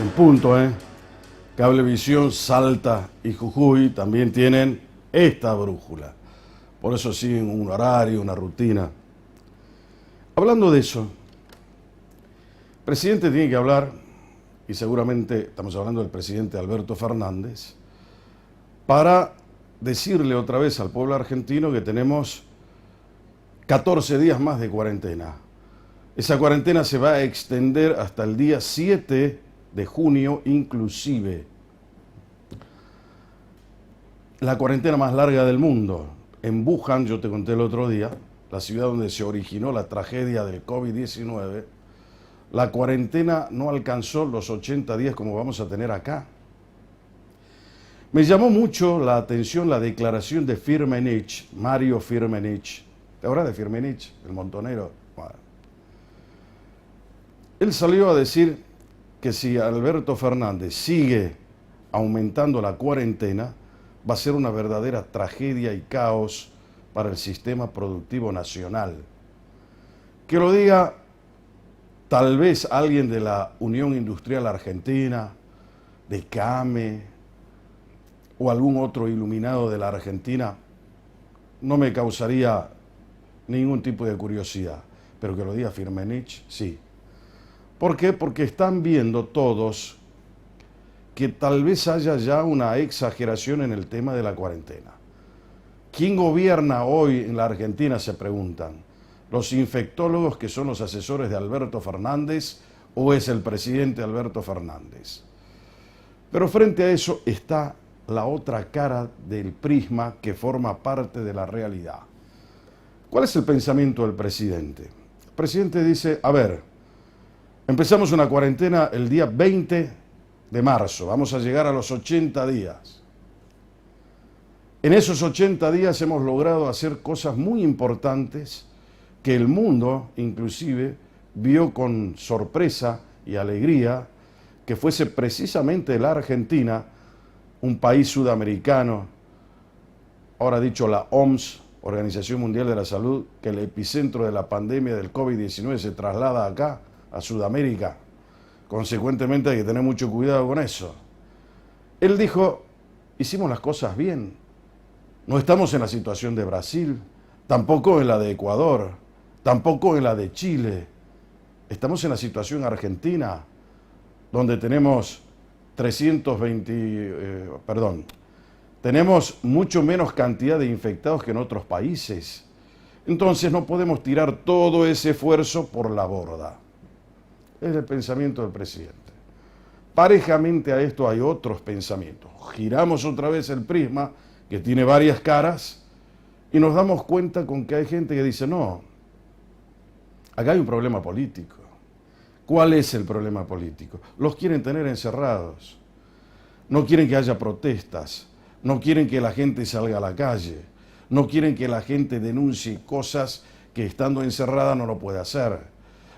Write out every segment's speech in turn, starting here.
en punto, Cablevisión, Salta y Jujuy también tienen esta brújula. Por eso siguen un horario, una rutina. Hablando de eso, el presidente tiene que hablar, y seguramente estamos hablando del presidente Alberto Fernández, para decirle otra vez al pueblo argentino que tenemos 14 días más de cuarentena. Esa cuarentena se va a extender hasta el día 7 de junio inclusive. La cuarentena más larga del mundo. En Wuhan, yo te conté el otro día, la ciudad donde se originó la tragedia del COVID-19, la cuarentena no alcanzó los 80 días como vamos a tener acá. Me llamó mucho la atención la declaración de Firmenich, Mario Firmenich. ¿Te acuerdas de Firmenich, el montonero? Bueno. Él salió a decir que si Alberto Fernández sigue aumentando la cuarentena, va a ser una verdadera tragedia y caos para el sistema productivo nacional. Que lo diga tal vez alguien de la Unión Industrial Argentina, de CAME, o algún otro iluminado de la Argentina, no me causaría ningún tipo de curiosidad. Pero que lo diga Firmenich, sí. ¿Por qué? Porque están viendo todos que tal vez haya ya una exageración en el tema de la cuarentena. ¿Quién gobierna hoy en la Argentina?, se preguntan. ¿Los infectólogos que son los asesores de Alberto Fernández o es el presidente Alberto Fernández? Pero frente a eso está la otra cara del prisma que forma parte de la realidad. ¿Cuál es el pensamiento del presidente? El presidente dice, a ver, empezamos una cuarentena el día 20 de marzo, vamos a llegar a los 80 días. En esos 80 días hemos logrado hacer cosas muy importantes que el mundo, inclusive, vio con sorpresa y alegría que fuese precisamente la Argentina, un país sudamericano, ahora dicho la OMS, Organización Mundial de la Salud, que el epicentro de la pandemia del COVID-19 se traslada acá, a Sudamérica. Consecuentemente hay que tener mucho cuidado con eso. Él dijo, hicimos las cosas bien. No estamos en la situación de Brasil, tampoco en la de Ecuador, tampoco en la de Chile. Estamos en la situación argentina, donde tenemos tenemos mucho menos cantidad de infectados que en otros países. Entonces no podemos tirar todo ese esfuerzo por la borda. Es el pensamiento del presidente. Parejamente a esto hay otros pensamientos. Giramos otra vez el prisma, que tiene varias caras, y nos damos cuenta con que hay gente que dice, no, acá hay un problema político. ¿Cuál es el problema político? Los quieren tener encerrados. No quieren que haya protestas. No quieren que la gente salga a la calle. No quieren que la gente denuncie cosas que estando encerrada no lo puede hacer.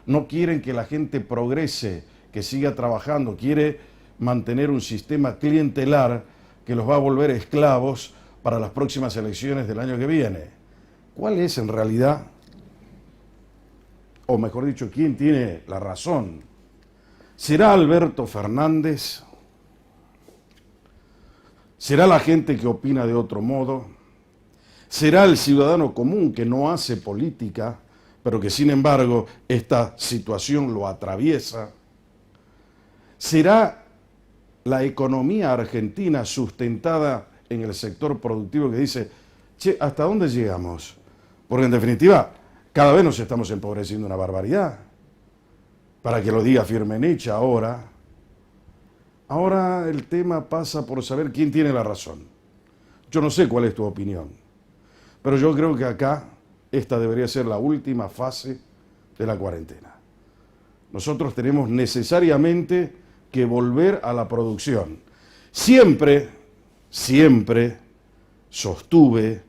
No quieren que la gente progrese, que siga trabajando. Quiere mantener un sistema clientelar que los va a volver esclavos para las próximas elecciones del año que viene. ¿Cuál es en realidad, o mejor dicho, quién tiene la razón? ¿Será Alberto Fernández? ¿Será la gente que opina de otro modo? ¿Será el ciudadano común que no hace política, pero que sin embargo esta situación lo atraviesa? ¿Será la economía argentina sustentada en el sector productivo que dice, che, ¿hasta dónde llegamos? Porque en definitiva, cada vez nos estamos empobreciendo una barbaridad. Para que lo diga Firmenich ahora. Ahora el tema pasa por saber quién tiene la razón. Yo no sé cuál es tu opinión, pero yo creo que acá esta debería ser la última fase de la cuarentena. Nosotros tenemos necesariamente que volver a la producción. Siempre sostuve,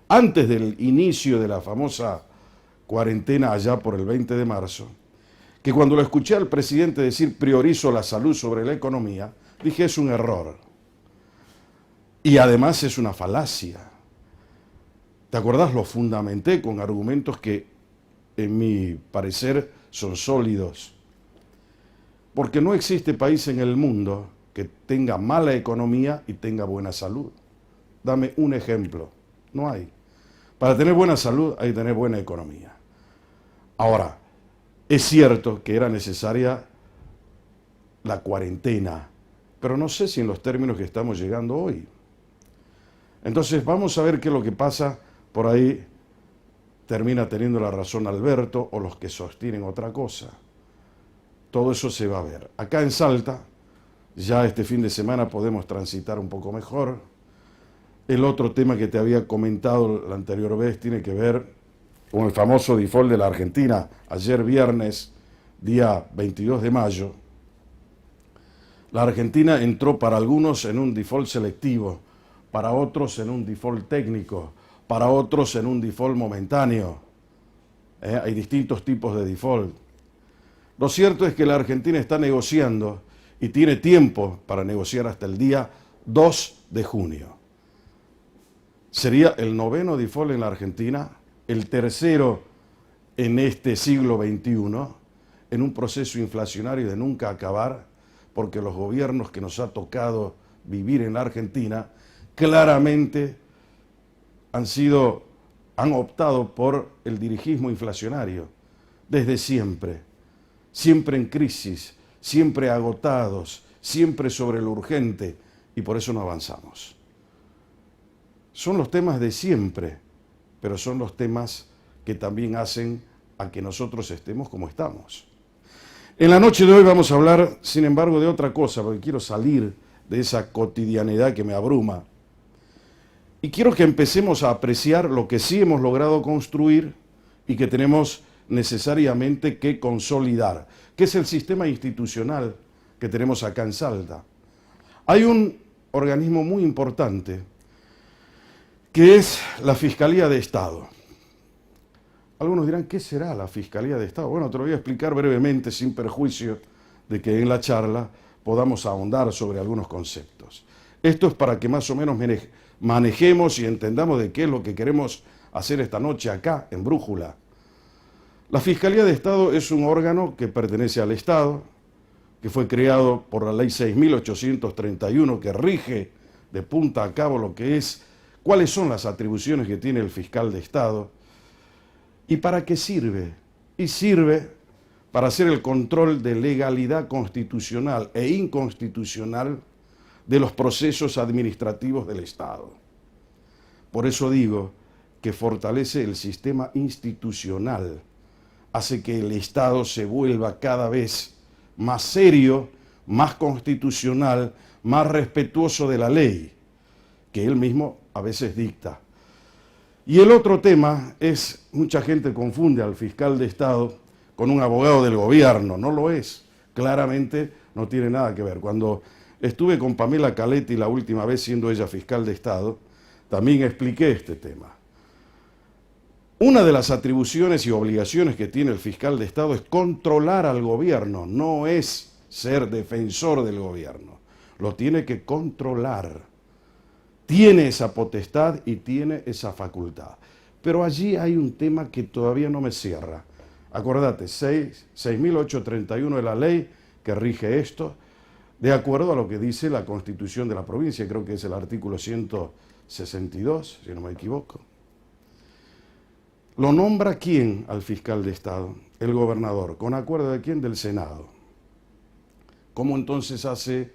antes del inicio de la famosa cuarentena allá por el 20 de marzo, que cuando lo escuché al presidente decir priorizo la salud sobre la economía, dije es un error. Y además es una falacia. ¿Te acordás? Lo fundamenté con argumentos que, en mi parecer, son sólidos. Porque no existe país en el mundo que tenga mala economía y tenga buena salud. Dame un ejemplo. No hay. Para tener buena salud hay que tener buena economía. Ahora, es cierto que era necesaria la cuarentena, pero no sé si en los términos que estamos llegando hoy. Entonces vamos a ver qué es lo que pasa. Por ahí termina teniendo la razón Alberto o los que sostienen otra cosa. Todo eso se va a ver. Acá en Salta, ya este fin de semana podemos transitar un poco mejor. El otro tema que te había comentado la anterior vez tiene que ver con el famoso default de la Argentina. Ayer viernes, día 22 de mayo, la Argentina entró para algunos en un default selectivo, para otros en un default técnico, para otros en un default momentáneo. Hay distintos tipos de default. Lo cierto es que la Argentina está negociando y tiene tiempo para negociar hasta el día 2 de junio. Sería el 9º default en la Argentina, el tercero en este siglo XXI, en un proceso inflacionario de nunca acabar, porque los gobiernos que nos ha tocado vivir en la Argentina claramente han optado por el dirigismo inflacionario desde siempre, siempre en crisis, siempre agotados, siempre sobre lo urgente, y por eso no avanzamos. Son los temas de siempre, pero son los temas que también hacen a que nosotros estemos como estamos. En la noche de hoy vamos a hablar, sin embargo, de otra cosa, porque quiero salir de esa cotidianidad que me abruma. Y quiero que empecemos a apreciar lo que sí hemos logrado construir y que tenemos necesariamente que consolidar, que es el sistema institucional que tenemos acá en Salta. Hay un organismo muy importante, que es la Fiscalía de Estado. Algunos dirán, ¿qué será la Fiscalía de Estado? Bueno, te lo voy a explicar brevemente, sin perjuicio de que en la charla podamos ahondar sobre algunos conceptos. Esto es para que más o menos manejemos y entendamos de qué es lo que queremos hacer esta noche acá, en Brújula. La Fiscalía de Estado es un órgano que pertenece al Estado, que fue creado por la Ley 6.831, que rige de punta a cabo lo que es, cuáles son las atribuciones que tiene el fiscal de Estado y para qué sirve. Y sirve para hacer el control de legalidad constitucional e inconstitucional de los procesos administrativos del Estado. Por eso digo que fortalece el sistema institucional, hace que el Estado se vuelva cada vez más serio, más constitucional, más respetuoso de la ley, que él mismo a veces dicta. Y el otro tema es, mucha gente confunde al fiscal de Estado con un abogado del gobierno, no lo es, claramente no tiene nada que ver. Cuando estuve con Pamela Caletti la última vez, siendo ella fiscal de Estado, también expliqué este tema. Una de las atribuciones y obligaciones que tiene el fiscal de Estado es controlar al gobierno, no es ser defensor del gobierno, lo tiene que controlar. Tiene esa potestad y tiene esa facultad. Pero allí hay un tema que todavía no me cierra. Acordate, 6.831 de la ley que rige esto, de acuerdo a lo que dice la Constitución de la provincia, creo que es el artículo 162, si no me equivoco. ¿Lo nombra quién al fiscal de Estado? El gobernador. ¿Con acuerdo de quién? Del Senado. ¿Cómo entonces hace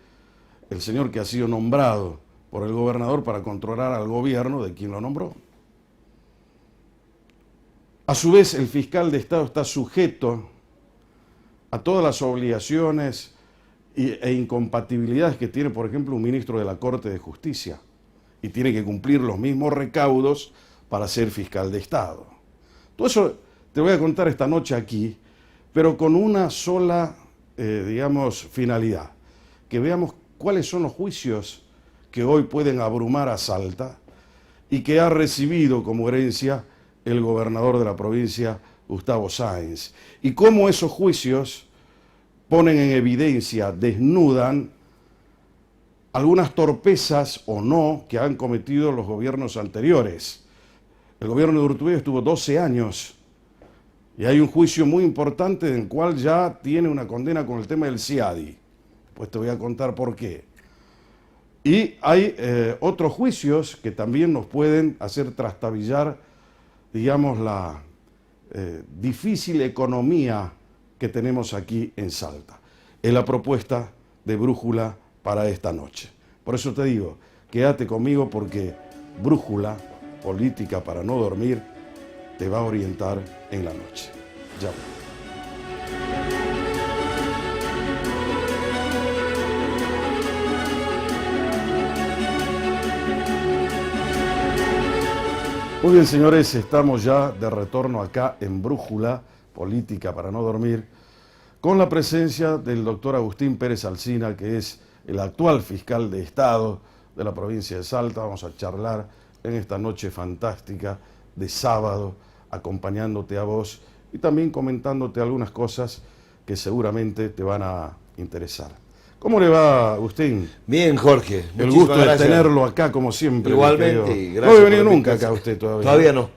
el señor que ha sido nombrado por el gobernador para controlar al gobierno de quien lo nombró? A su vez, el fiscal de Estado está sujeto a todas las obligaciones e incompatibilidades que tiene, por ejemplo, un ministro de la Corte de Justicia, y tiene que cumplir los mismos recaudos para ser fiscal de Estado. Todo eso te voy a contar esta noche aquí, pero con una sola, finalidad, que veamos cuáles son los juicios que hoy pueden abrumar a Salta y que ha recibido como herencia el gobernador de la provincia, Gustavo Sáenz, y cómo esos juicios ponen en evidencia, desnudan algunas torpezas o no que han cometido los gobiernos anteriores. El gobierno de Urtubey estuvo 12 años Y hay un juicio muy importante en el cual ya tiene una condena con el tema del CIADI. Pues te voy a contar por qué. Y hay otros juicios que también nos pueden hacer trastabillar, digamos, la difícil economía que tenemos aquí en Salta. Es la propuesta de Brújula para esta noche. Por eso te digo, quédate conmigo porque Brújula, política para no dormir, te va a orientar en la noche. Ya voy. Muy bien, señores, estamos ya de retorno acá en Brújula, política para no dormir, con la presencia del doctor Agustín Pérez Alsina, que es el actual fiscal de Estado de la provincia de Salta. Vamos a charlar en esta noche fantástica de sábado, acompañándote a vos y también comentándote algunas cosas que seguramente te van a interesar. ¿Cómo le va, Agustín? Bien, Jorge. El gusto de tenerlo acá, como siempre. Igualmente. Y gracias. No había venido nunca acá usted todavía. Todavía no.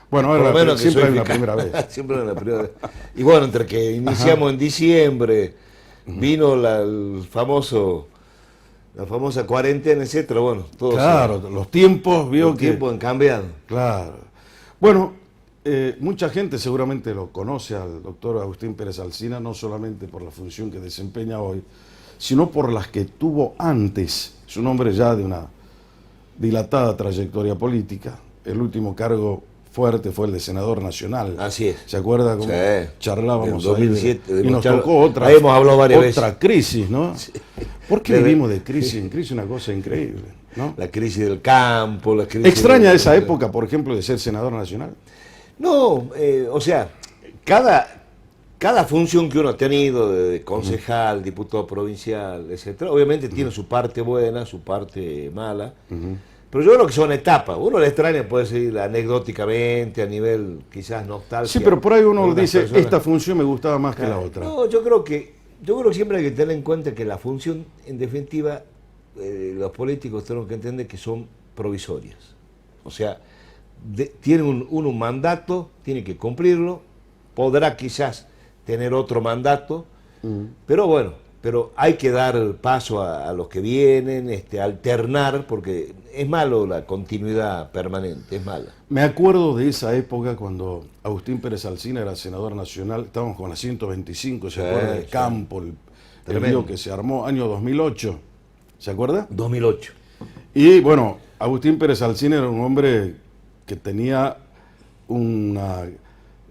Bueno, ahora siempre es la primera vez. Siempre es la primera vez. Y bueno, entre que iniciamos en diciembre, vino la famosa cuarentena, etcétera. Bueno, todo. Claro, los tiempos, los tiempos han cambiado. Claro. Bueno, mucha gente seguramente lo conoce al doctor Agustín Pérez Alsina, no solamente por la función que desempeña hoy, sino por las que tuvo antes. Es un hombre ya de una dilatada trayectoria política. El último cargo fuerte fue el de senador nacional. Así es. ¿Se acuerda cómo charlábamos en 2007, ahí? Y nos tocó otra, ahí hemos hablado varias veces. Crisis, ¿no? Sí. ¿Por qué vivimos de crisis en crisis? Una cosa increíble, ¿no? La crisis del campo, la crisis... ¿Extraña esa época, por ejemplo, de ser senador nacional? No, o sea, cada función que uno ha tenido, de concejal, diputado provincial, etcétera, obviamente tiene su parte buena, su parte mala, pero yo creo que son etapas. Uno le extraña, puede ser anecdóticamente, a nivel quizás nostálgico. Sí, pero por ahí uno dice, esta función me gustaba más que la otra. No, yo creo que siempre hay que tener en cuenta que la función, en definitiva, los políticos tenemos que entender que son provisorias. O sea, tiene uno un mandato, tiene que cumplirlo, podrá quizás tener otro mandato, pero bueno, hay que dar paso a los que vienen, alternar, porque es malo la continuidad permanente, es mala. Me acuerdo de esa época cuando Agustín Pérez Alsina era senador nacional, estábamos con la 125, ¿se acuerda? El campo, el lío que se armó, año 2008, ¿se acuerda? 2008. Y bueno, Agustín Pérez Alsina era un hombre que tenía una...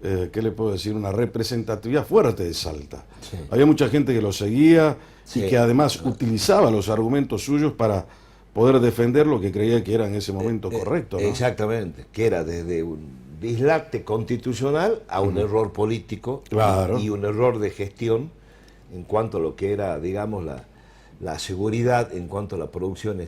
¿qué le puedo decir? Una representatividad fuerte de Salta. Sí. Había mucha gente que lo seguía y que además utilizaba los argumentos suyos para poder defender lo que creía que era en ese momento correcto, ¿no? Exactamente, que era desde un dislate constitucional a un error político, claro, y un error de gestión en cuanto a lo que era, digamos, la seguridad en cuanto a la producción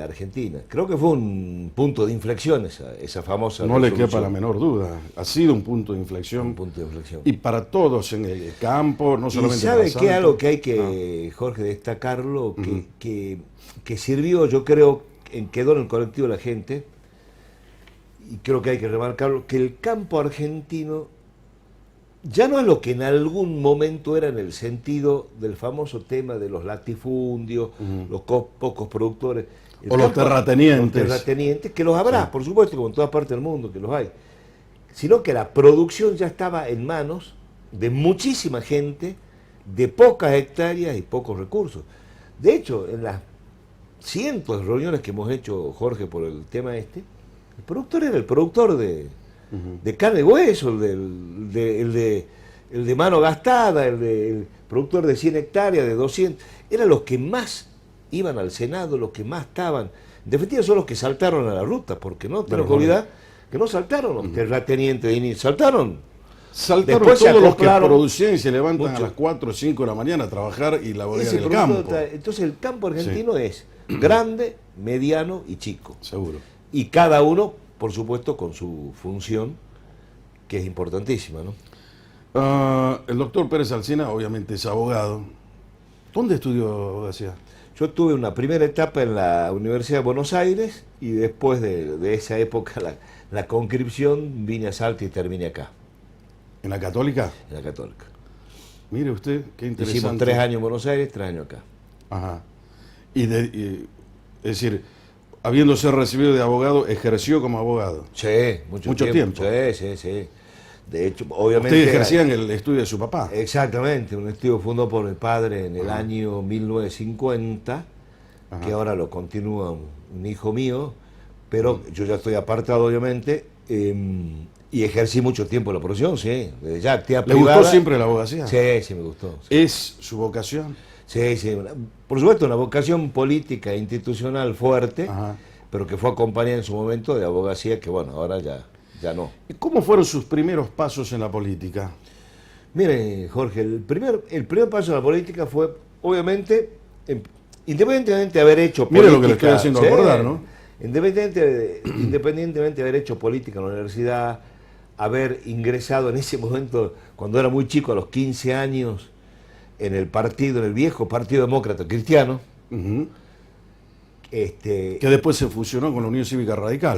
argentina. Creo que fue un punto de inflexión esa famosa No resolución. Le quepa la menor duda, ha sido un punto de inflexión. Un punto de inflexión. Y para todos en el campo, no solamente para Salta. ¿Y sabe qué? Algo que hay que, Jorge, destacarlo, que sirvió, yo creo, quedó en el colectivo de la gente, y creo que hay que remarcarlo, que el campo argentino ya no es lo que en algún momento era en el sentido del famoso tema de los latifundios, los pocos productores. O los terratenientes. Los terratenientes, que los habrá, por supuesto, como en todas partes del mundo, que los hay. Sino que la producción ya estaba en manos de muchísima gente, de pocas hectáreas y pocos recursos. De hecho, en las cientos de reuniones que hemos hecho, Jorge, por el tema el productor era el productor de carne y hueso, el de mano gastada, el productor de 100 hectáreas, de 200, eran los que más iban al Senado, los que más estaban. En definitiva son los que saltaron a la ruta, porque no tenemos que olvidar que no saltaron los terratenientes de inicio, saltaron después todos los que producían y se levantan a las 4 o 5 de la mañana a trabajar y laborar en el campo. Entonces el campo argentino es grande, mediano y chico. Seguro. Y cada uno, por supuesto, con su función, que es importantísima, ¿no? El doctor Pérez Alsina, obviamente, es abogado. ¿Dónde estudió abogacía? Yo tuve una primera etapa en la Universidad de Buenos Aires y después de esa época, la conscripción, vine a Salta y terminé acá. ¿En la Católica? En la Católica. Mire usted, qué interesante. Hicimos 3 años en Buenos Aires, 3 años acá. Ajá. Es decir, habiéndose recibido de abogado, ejerció como abogado. Sí, mucho tiempo. Sí. De hecho, obviamente... Ustedes ejercían el estudio de su papá. Exactamente, un estudio fundado por mi padre en el año 1950, Ajá. que ahora lo continúa un hijo mío, pero yo ya estoy apartado, obviamente, y ejercí mucho tiempo la profesión, sí. Desde ya actividad ¿Le privada. gustó siempre la abogacía? Sí, me gustó. Sí. ¿Es su vocación? Sí, por supuesto, una vocación política e institucional fuerte, Ajá. pero que fue acompañada en su momento de abogacía, que bueno, ahora ya no. ¿Y cómo fueron sus primeros pasos en la política? Mire, Jorge, el primer paso en la política fue, obviamente, independientemente de haber hecho política... Mire lo que le estoy haciendo acordar, ¿no? Independientemente de haber hecho política en la universidad, haber ingresado en ese momento, cuando era muy chico, a los 15 años, en el viejo Partido Demócrata Cristiano. Uh-huh. Que después se fusionó con la Unión Cívica Radical.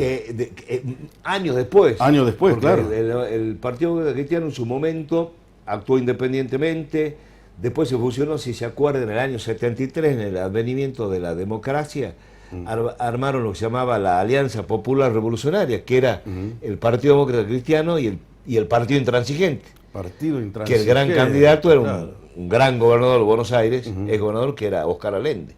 Años después. Años después, claro. El Partido Demócrata Cristiano en su momento actuó independientemente, después se fusionó, si se acuerdan, en el año 73, en el advenimiento de la democracia, armaron lo que se llamaba la Alianza Popular Revolucionaria, que era el Partido Demócrata Cristiano y el Partido Intransigente. Partido Intransigente. Que el gran candidato era un gran gobernador de Buenos Aires, ex gobernador, que era Oscar Allende.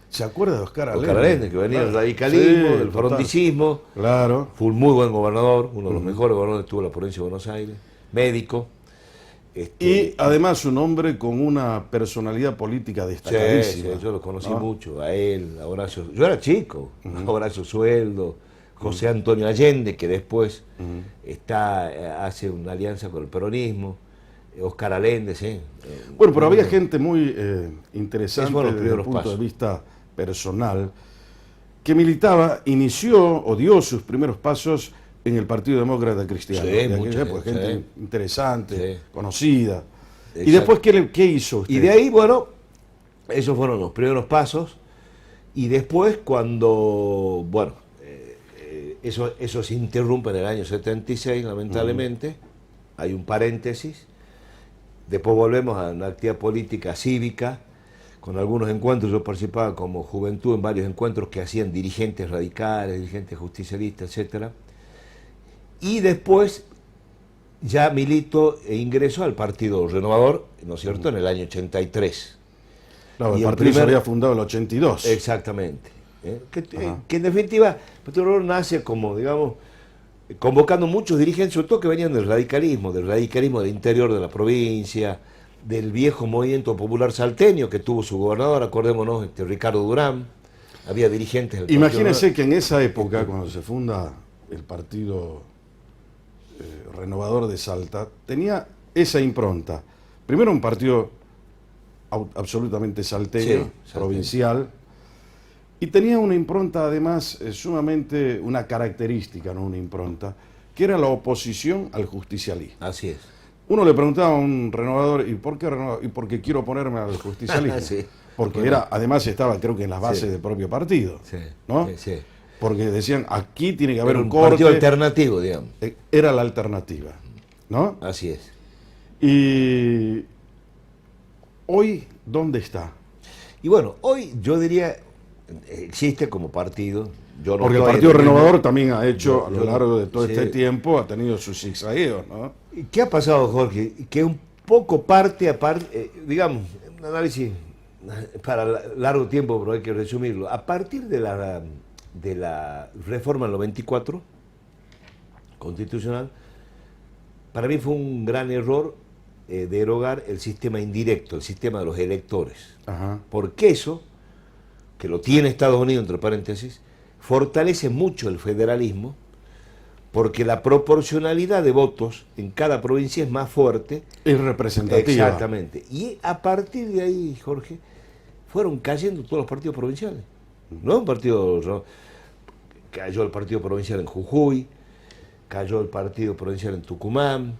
¿Se acuerda de Oscar Allende? Oscar Allende, que venía del radicalismo, sí, del frondicismo. Claro. Fue un muy buen gobernador, uno de los mejores gobernadores que tuvo la provincia de Buenos Aires, médico. Y además un hombre con una personalidad política destacadísima. Sí, yo lo conocí mucho, a él, a Horacio. Yo era chico, Horacio Sueldo, José Antonio Allende, que después hace una alianza con el peronismo, Oscar Allende, sí. Bueno, pero había gente muy interesante desde el punto pasos de vista personal, que inició o dio sus primeros pasos en el Partido Demócrata Cristiano. Gente interesante, conocida. Exacto. ¿Y después qué hizo usted? Y de ahí, bueno, esos fueron los primeros pasos. Y después cuando, bueno, eso se interrumpe en el año 76, lamentablemente. Hay un paréntesis. Después volvemos a una actividad política cívica, con algunos encuentros. Yo participaba como juventud en varios encuentros que hacían dirigentes radicales, dirigentes justicialistas, etcétera. Y después ya milito e ingreso al Partido Renovador, ¿no es cierto?, en el año 83. Claro, el partido se había fundado en el 82. Exactamente. Que en definitiva, el Partido Renovador nace como, digamos, convocando muchos dirigentes, sobre todo que venían del radicalismo del interior de la provincia, del viejo movimiento popular salteño que tuvo su gobernador, acordémonos, Ricardo Durán. Había dirigentes del Imagínense que en esa época, cuando se funda el Partido Renovador de Salta, tenía esa impronta. Primero un partido absolutamente salteño, provincial, y tenía una impronta además sumamente, una característica, no una impronta, que era la oposición al justicialismo. Así es. Uno le preguntaba a un renovador, ¿y por qué renovador? Y porque quiero ponerme al justicialismo. Sí. Porque además estaba, creo que en las bases del propio partido. Sí. ¿No? Sí. Porque decían, aquí tiene que haber un partido corte. alternativo, digamos. Era la alternativa, ¿no? Así es. Y hoy, ¿dónde está? Y bueno, hoy yo diría, existe como partido. Yo no. Porque el Partido Renovador también ha hecho, a lo largo de todo este tiempo, ha tenido sus zigzagueos, ¿no? ¿Qué ha pasado, Jorge? Que un poco parte, digamos, un análisis para largo tiempo, pero hay que resumirlo. A partir de la reforma del 94 constitucional, para mí fue un gran error derogar el sistema indirecto, el sistema de los electores. Ajá. Porque eso, que lo tiene Estados Unidos, entre paréntesis, fortalece mucho el federalismo, porque la proporcionalidad de votos en cada provincia es más fuerte. Es representativa. Exactamente. Y a partir de ahí, Jorge, fueron cayendo todos los partidos provinciales. ¿No? Cayó el partido provincial en Jujuy, cayó el partido provincial en Tucumán,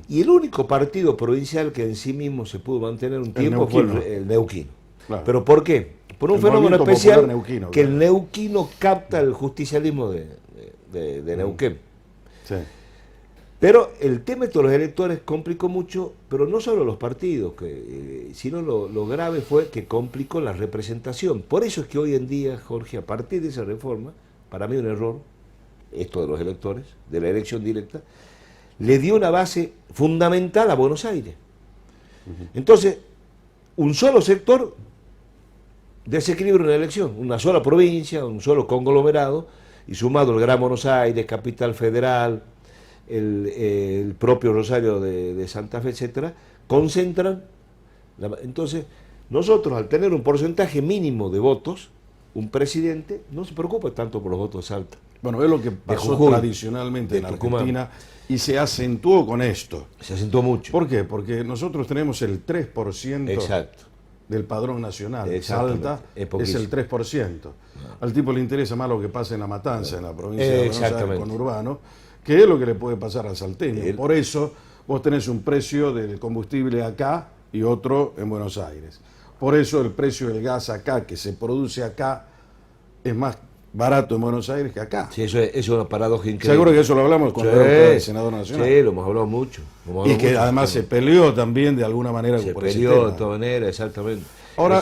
y el único partido provincial que en sí mismo se pudo mantener un tiempo fue el neuquino. Claro. ¿Pero por qué? Por un fenómeno especial neuquino, que el neuquino capta el justicialismo de Neuquén. Sí. Pero el tema de los electores complicó mucho, pero no solo los partidos, sino lo grave fue que complicó la representación. Por eso es que hoy en día, Jorge, a partir de esa reforma, para mí un error, esto de los electores, de la elección directa, le dio una base fundamental a Buenos Aires. Entonces, un solo sector desequilibra una elección, una sola provincia, un solo conglomerado, y sumado el Gran Buenos Aires, Capital Federal, el propio Rosario de Santa Fe, etcétera, concentran. Entonces, nosotros al tener un porcentaje mínimo de votos, un presidente no se preocupa tanto por los votos de Salta. Bueno, es lo que pasó Jujuy, tradicionalmente en Tucumán. Argentina y se acentuó con esto. Se acentuó mucho. ¿Por qué? Porque nosotros tenemos el 3% Exacto. del padrón nacional. Exactamente. Salta Es es el 3%. Al tipo le interesa más lo que pasa en La Matanza, en la provincia de Buenos Aires, conurbano, que es lo que le puede pasar al salteño. Por eso vos tenés un precio del combustible acá y otro en Buenos Aires. Por eso el precio del gas acá, que se produce acá, es más barato en Buenos Aires que acá. Sí, eso es una paradoja increíble. Seguro que eso lo hablamos cuando era senador nacional. Sí, lo hemos hablado mucho. Y que además se peleó también de alguna manera se por ese peleó tema. de todas maneras, exactamente. Ahora,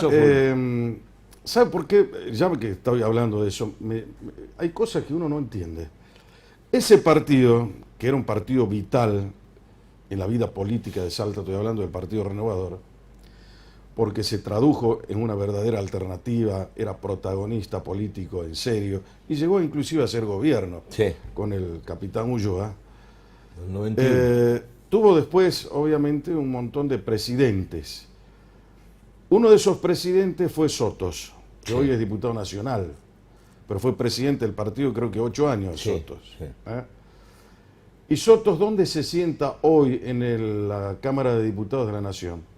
¿sabe por qué? Ya que estoy hablando de eso, hay cosas que uno no entiende. Ese partido, que era un partido vital en la vida política de Salta, estoy hablando del Partido Renovador, porque se tradujo en una verdadera alternativa, era protagonista político en serio, y llegó inclusive a ser gobierno con el capitán Ulloa. Tuvo después, obviamente, un montón de presidentes. Uno de esos presidentes fue Sotos, que hoy es diputado nacional, pero fue presidente del partido creo que 8 años, Sotos. ¿Y Sotos dónde se sienta hoy en la Cámara de Diputados de la Nación?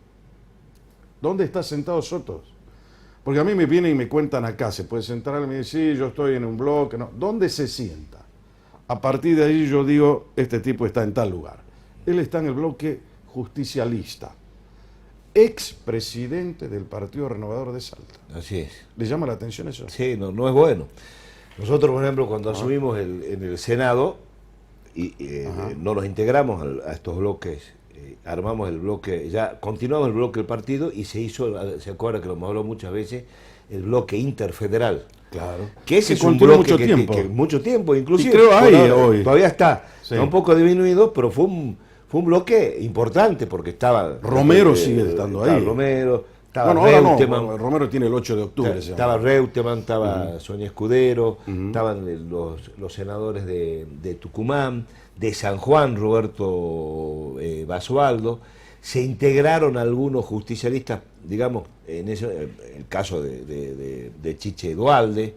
¿Dónde está sentado Sotos? Porque a mí me vienen y me cuentan acá, se puede sentar alguien y me dice, sí, yo estoy en un bloque, no. ¿Dónde se sienta? A partir de ahí yo digo, este tipo está en tal lugar. Él está en el bloque justicialista, expresidente del Partido Renovador de Salta. Así es. ¿Le llama la atención eso? Sí, no es bueno. Nosotros, por ejemplo, cuando asumimos en el Senado, no nos integramos a estos bloques, armamos el bloque, ya continuamos el bloque del partido y se hizo, se acuerda que lo hemos hablado muchas veces, el bloque interfederal. Claro. Que ese es un bloque mucho tiempo, inclusive. Y creo hoy. Todavía está, un poco disminuido, pero fue un bloque importante porque estaba... Romero sigue estando ahí. Romero, estaba Reutemann. No, Romero tiene el 8 de octubre. Estaba Reutemann, estaba Sonia Escudero, estaban los senadores de Tucumán, de San Juan, Roberto Basualdo. Se integraron algunos justicialistas, digamos, en el caso de Chiche Dualde,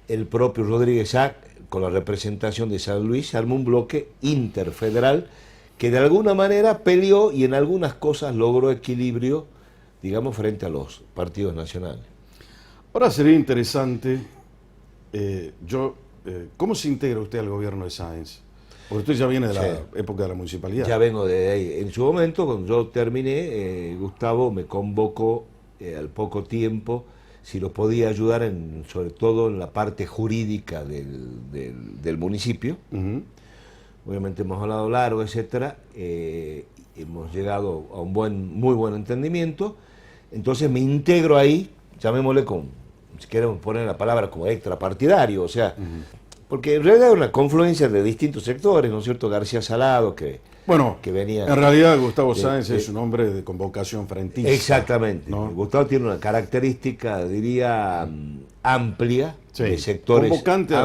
el propio Rodríguez Sac, con la representación de San Luis, armó un bloque interfederal que de alguna manera peleó y en algunas cosas logró equilibrio, digamos, frente a los partidos nacionales. Ahora sería interesante, ¿cómo se integra usted al gobierno de Sáenz? Porque usted ya viene de la época de la municipalidad. Ya vengo de ahí. En su momento, cuando yo terminé, Gustavo me convocó al poco tiempo si lo podía ayudar, sobre todo en la parte jurídica del municipio. Obviamente hemos hablado largo, etcétera. Hemos llegado a un muy buen entendimiento. Entonces me integro ahí, llamémosle si queremos poner la palabra como extrapartidario, o sea, porque en realidad es una confluencia de distintos sectores, ¿no es cierto? García Salado, que venía... En realidad Gustavo Sáenz es un hombre con vocación frentista. Exactamente. ¿No? Gustavo tiene una característica, diría, amplia, de sectores convocante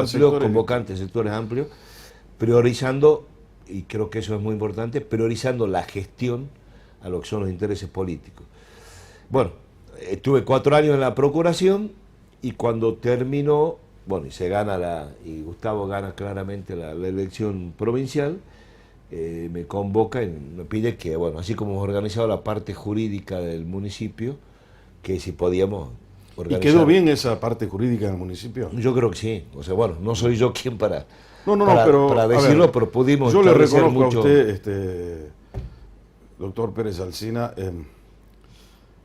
de sectores amplios, priorizando, y creo que eso es muy importante, priorizando la gestión a lo que son los intereses políticos. Bueno, estuve 4 años en la procuración y cuando terminó, bueno, y Gustavo gana claramente la elección provincial, me convoca y me pide que, bueno, así como hemos organizado la parte jurídica del municipio, que si podíamos organizar. ¿Y quedó bien esa parte jurídica del municipio? Yo creo que sí. O sea, bueno, no soy yo quien para decirlo, pero pudimos... Yo le reconozco a usted, doctor Pérez Alsina,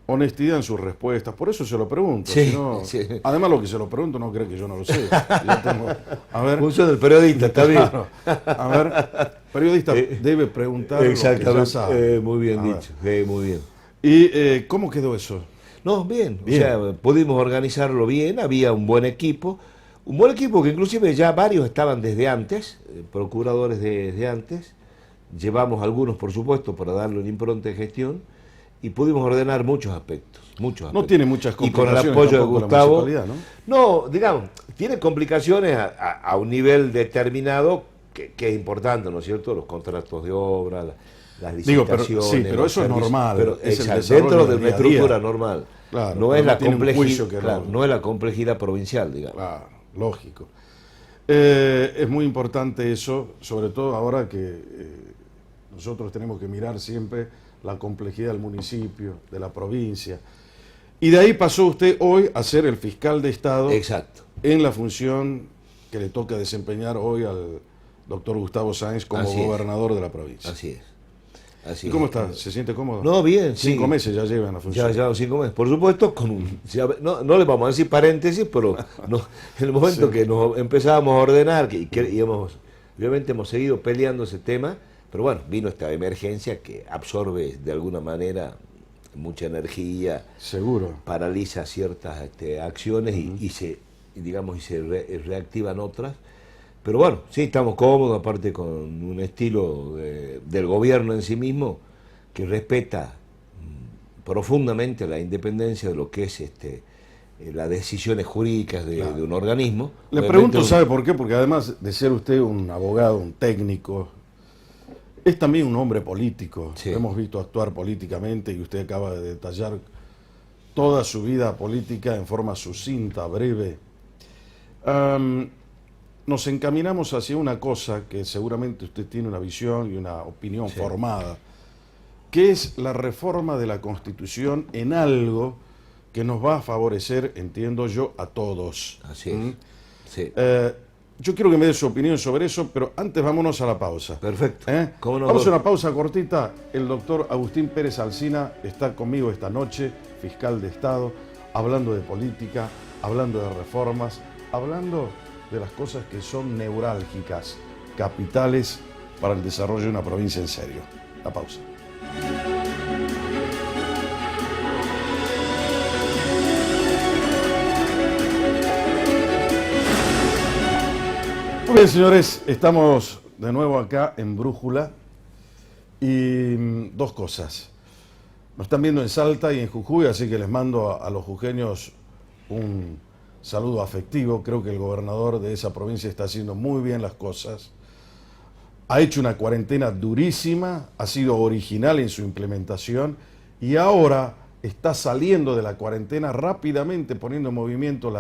honestidad en sus respuestas. Por eso se lo pregunto. Sí, Si no, sí. además, lo que se lo pregunto no cree que yo no lo sé. A ver, Función del periodista, está bien. claro. A ver, periodista debe preguntar lo que ya Exactamente. sabe. Muy bien A ver. dicho. Sí, muy bien. ¿Y cómo quedó eso? No, bien. Bien. O sea, pudimos organizarlo bien, había un buen equipo. Un buen equipo que inclusive ya varios estaban desde antes, procuradores desde antes. Llevamos algunos, por supuesto, para darle una impronta de gestión y pudimos ordenar muchos aspectos. No tiene muchas Y con el complicaciones apoyo de tampoco la Gustavo. municipalidad, ¿no? No, digamos, tiene complicaciones a un nivel determinado que es importante, ¿no es cierto? Los contratos de obra, las Digo, pero, licitaciones. sí, pero los eso es servicios. normal. Pero, Es el exacto, desarrollo dentro de del una día a día. estructura normal. Claro, no pero es no la tiene un complejidad, juicio que claro, lo- no es la complejidad provincial, digamos. Claro, lógico. Es muy importante eso, sobre todo ahora que nosotros tenemos que mirar siempre la complejidad del municipio, de la provincia. Y de ahí pasó usted hoy a ser el fiscal de Estado Exacto. en la función que le toca desempeñar hoy al doctor Gustavo Sáenz como Así es. gobernador de la provincia. Así es. Así ¿Y cómo es. está? ¿Se siente cómodo? No, bien, sí. 5 meses ya lleva en la función. Ya 5 meses. Por supuesto, no le vamos a decir paréntesis, pero en el momento Sí. que nos empezábamos a ordenar, obviamente hemos seguido peleando ese tema, pero bueno, vino esta emergencia que absorbe de alguna manera mucha energía, Seguro. paraliza ciertas acciones y se reactivan otras. Pero bueno, sí, estamos cómodos, aparte con un estilo del gobierno en sí mismo que respeta profundamente la independencia de lo que es las decisiones jurídicas Claro. de un organismo. Le Obviamente, pregunto, ¿sabe por qué? Porque además de ser usted un abogado, un técnico, es también un hombre político. Sí. Lo hemos visto actuar políticamente y usted acaba de detallar toda su vida política en forma sucinta, breve. Nos encaminamos hacia una cosa que seguramente usted tiene una visión y una opinión Sí. formada, que es la reforma de la Constitución en algo que nos va a favorecer, entiendo yo, a todos. Así es. ¿Mm? Sí. Yo quiero que me dé su opinión sobre eso, pero antes vámonos a la pausa. Perfecto. ¿Eh? ¿Cómo no? Vamos a una pausa cortita. El doctor Agustín Pérez Alsina está conmigo esta noche, fiscal de Estado, hablando de política, hablando de reformas, hablando de las cosas que son neurálgicas, capitales para el desarrollo de una provincia en serio. La pausa. Muy bien, señores, estamos de nuevo acá en Brújula y dos cosas. Nos están viendo en Salta y en Jujuy, así que les mando a los jujeños un saludo afectivo. Creo que el gobernador de esa provincia está haciendo muy bien las cosas. Ha hecho una cuarentena durísima, ha sido original en su implementación y ahora está saliendo de la cuarentena rápidamente, poniendo en movimiento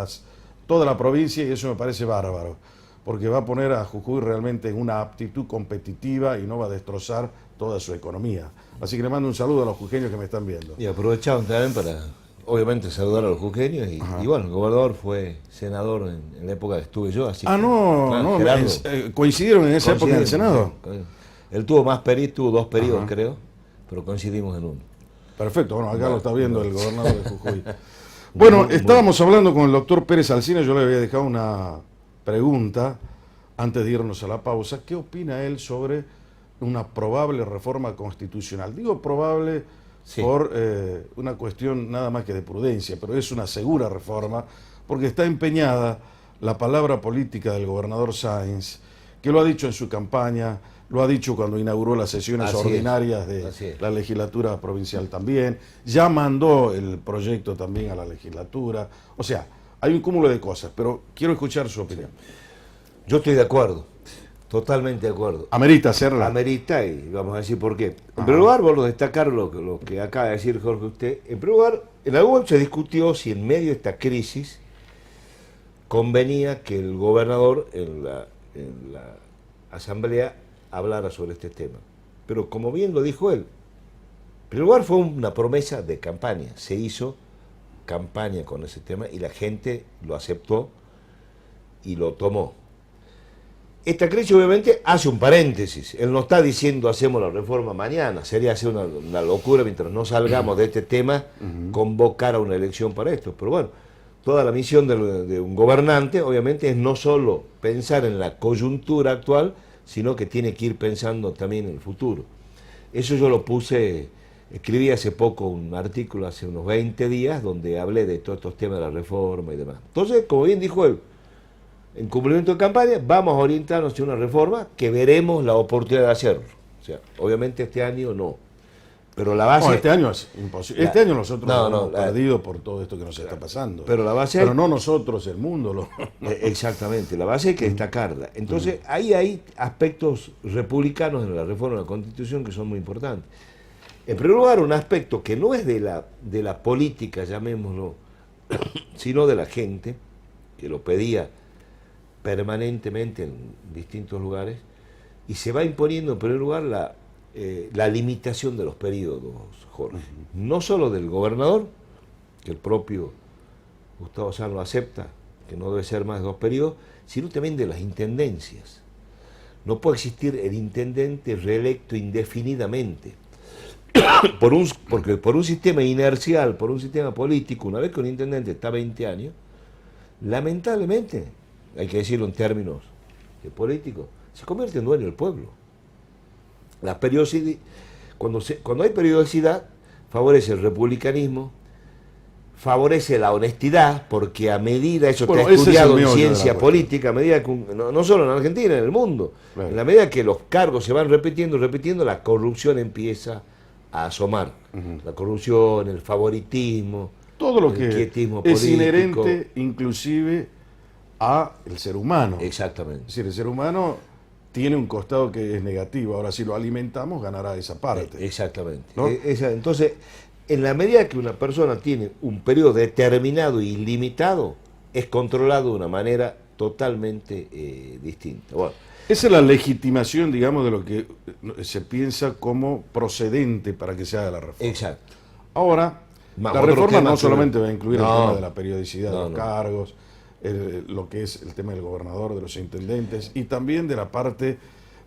toda la provincia, y eso me parece bárbaro, porque va a poner a Jujuy realmente en una aptitud competitiva y no va a destrozar toda su economía. Así que le mando un saludo a los jujeños que me están viendo. Y aprovechamos también para, obviamente, saludar a los jujeños. Y bueno, el gobernador fue senador en la época que estuve yo. Así que, No, claro, no, Gerardo, coincidieron en esa época en el coincidimos, Senado. sí. Él tuvo más periodos, tuvo 2 periodos, Ajá. creo, pero coincidimos en uno. Perfecto, bueno, acá No, lo está viendo no. el gobernador de Jujuy. Bueno, Muy estábamos hablando con el doctor Pérez Alsina, yo le había dejado una pregunta antes de irnos a la pausa. ¿Qué opina él sobre una probable reforma constitucional? Digo probable Sí. por una cuestión nada más que de prudencia, pero es una segura reforma, porque está empeñada la palabra política del gobernador Sáenz, que lo ha dicho en su campaña, lo ha dicho cuando inauguró las sesiones Así es, ordinarias así de es. la legislatura provincial también, ya mandó el proyecto también a la legislatura, o sea, hay un cúmulo de cosas, pero quiero escuchar su opinión. Yo estoy de acuerdo, totalmente de acuerdo. Amerita hacerla. Amerita, y vamos a decir por qué. En primer lugar, vuelvo a destacar lo que acaba de decir Jorge usted. En primer lugar, en algún momento se discutió si en medio de esta crisis convenía que el gobernador en la asamblea hablara sobre este tema. Pero como bien lo dijo él, en primer lugar fue una promesa de campaña. Se hizo campaña con ese tema y la gente lo aceptó y lo tomó. esta crisis obviamente hace un paréntesis. Él no está diciendo hacemos la reforma mañana. Sería hacer una locura mientras no salgamos de este tema, convocar a una elección para esto. Pero bueno, toda la misión de un gobernante obviamente es no solo pensar en la coyuntura actual, sino que tiene que ir pensando también en el futuro. Eso yo lo puse, escribí hace poco un artículo, hace unos 20 días, donde hablé de todos estos temas de la reforma y demás. Entonces, como bien dijo él, en cumplimiento de campaña, vamos a orientarnos hacia una reforma que veremos la oportunidad de hacerlo. O sea, obviamente este año no. Pero la base... No, este año es imposible. Este año nosotros hemos no, perdido por todo esto que nos está pasando. Pero la base... Pero no nosotros, el mundo. Exactamente, la base hay que destacarla. Entonces, ahí hay aspectos republicanos en la reforma de la Constitución que son muy importantes. En primer lugar, un aspecto que no es de la política, llamémoslo, sino de la gente, que lo pedía permanentemente en distintos lugares, y se va imponiendo en primer lugar la limitación de los periodos, Jorge. No solo del gobernador, que el propio Gustavo Sanz lo acepta, que no debe ser más de 2 periodos, sino también de las intendencias. No puede existir el intendente reelecto indefinidamente, porque por un sistema inercial, por un sistema político, una vez que un intendente está 20 años, lamentablemente, hay que decirlo en términos políticos, se convierte en dueño del pueblo. La periodicidad, cuando hay periodicidad, favorece el republicanismo, favorece la honestidad, porque a medida, eso está estudiado en ciencia política, a medida que, no solo en Argentina, en el mundo, claro, en la medida que los cargos se van repitiendo, la corrupción empieza a asomar. La corrupción, el favoritismo, todo lo que es político, inherente inclusive a el ser humano. Exactamente. Es decir, el ser humano tiene un costado que es negativo. Ahora, si lo alimentamos, ganará esa parte. Exactamente. ¿No? Entonces, en la medida que una persona tiene un periodo determinado y limitado, es controlado de una manera totalmente distinta. Bueno, esa es la legitimación, digamos, de lo que se piensa como procedente para que se haga la reforma. Exacto. Ahora, la reforma no solamente va a incluir el tema de la periodicidad de los cargos, lo que es el tema del gobernador, de los intendentes, y también de la parte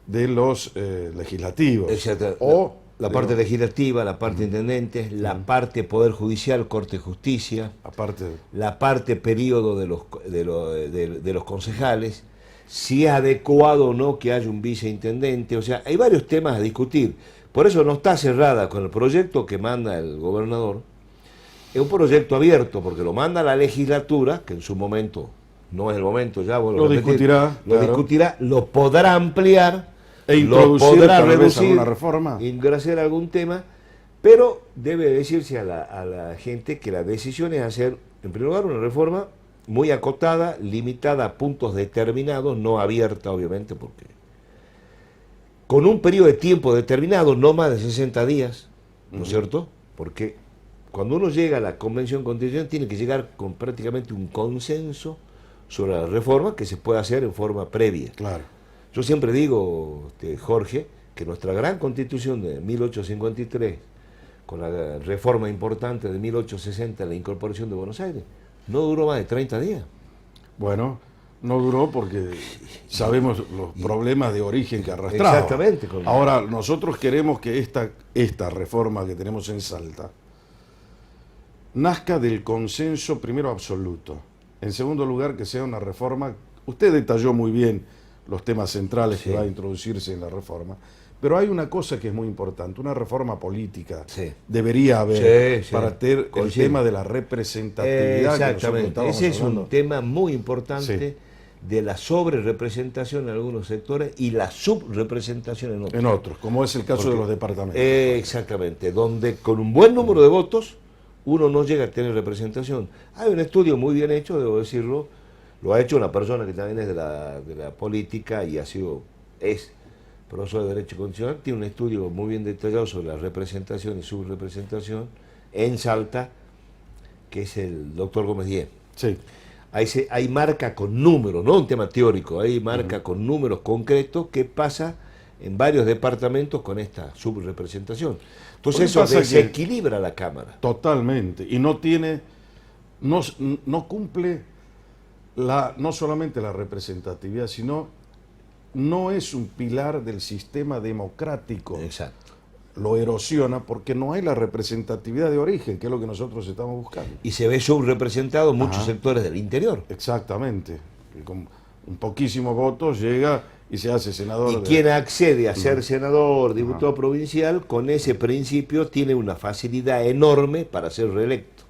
de los legislativos. Exacto. O la parte legislativa, la parte de intendentes, la parte Poder Judicial, Corte de Justicia, la parte periodo de los concejales, si es adecuado o no que haya un viceintendente. O sea, hay varios temas a discutir. Por eso no está cerrada con el proyecto que manda el gobernador. Es un proyecto abierto, porque lo manda la legislatura, que en su momento, no es el momento ya, lo discutirá, lo podrá ampliar, e introducir, lo podrá reducir, alguna reforma, ingresar algún tema, pero debe decirse a la gente que la decisión es hacer, en primer lugar, una reforma muy acotada, limitada a puntos determinados, no abierta obviamente, porque con un periodo de tiempo determinado, no más de 60 días, ¿no es cierto? Porque cuando uno llega a la Convención Constitucional tiene que llegar con prácticamente un consenso sobre la reforma que se puede hacer en forma previa. Claro. Yo siempre digo, Jorge, que nuestra gran Constitución de 1853, con la reforma importante de 1860, la incorporación de Buenos Aires, no duró más de 30 días. Bueno, no duró porque sabemos los problemas de origen que arrastraba. Exactamente. Ahora, nosotros queremos que esta reforma que tenemos en Salta nazca del consenso, primero, absoluto. En segundo lugar, que sea una reforma... Usted detalló muy bien los temas centrales que va a introducirse en la reforma, pero hay una cosa que es muy importante, una reforma política debería haber para tener el tema de la representatividad. Exactamente, ese es un tema muy importante de la sobrerepresentación en algunos sectores y la subrepresentación en otros. En otros, como es el caso de los departamentos. Exactamente, donde con un buen número de votos uno no llega a tener representación. Hay un estudio muy bien hecho, debo decirlo, lo ha hecho una persona que también es de la política y es profesor de Derecho Constitucional, tiene un estudio muy bien detallado sobre la representación y subrepresentación en Salta, que es el doctor Gómez Díez. Sí. Ahí marca con números, no un tema teórico, ahí marca con números concretos qué pasa en varios departamentos con esta subrepresentación. Entonces eso desequilibra la Cámara. Totalmente. Y no cumple no solamente la representatividad, sino no es un pilar del sistema democrático. Exacto. Lo erosiona porque no hay la representatividad de origen, que es lo que nosotros estamos buscando. Y se ve subrepresentado en muchos Ajá. sectores del interior. Exactamente. Y con un poquísimo votos llega y se hace senador. Y quien accede a ser senador, diputado provincial, con ese principio tiene una facilidad enorme para ser reelecto.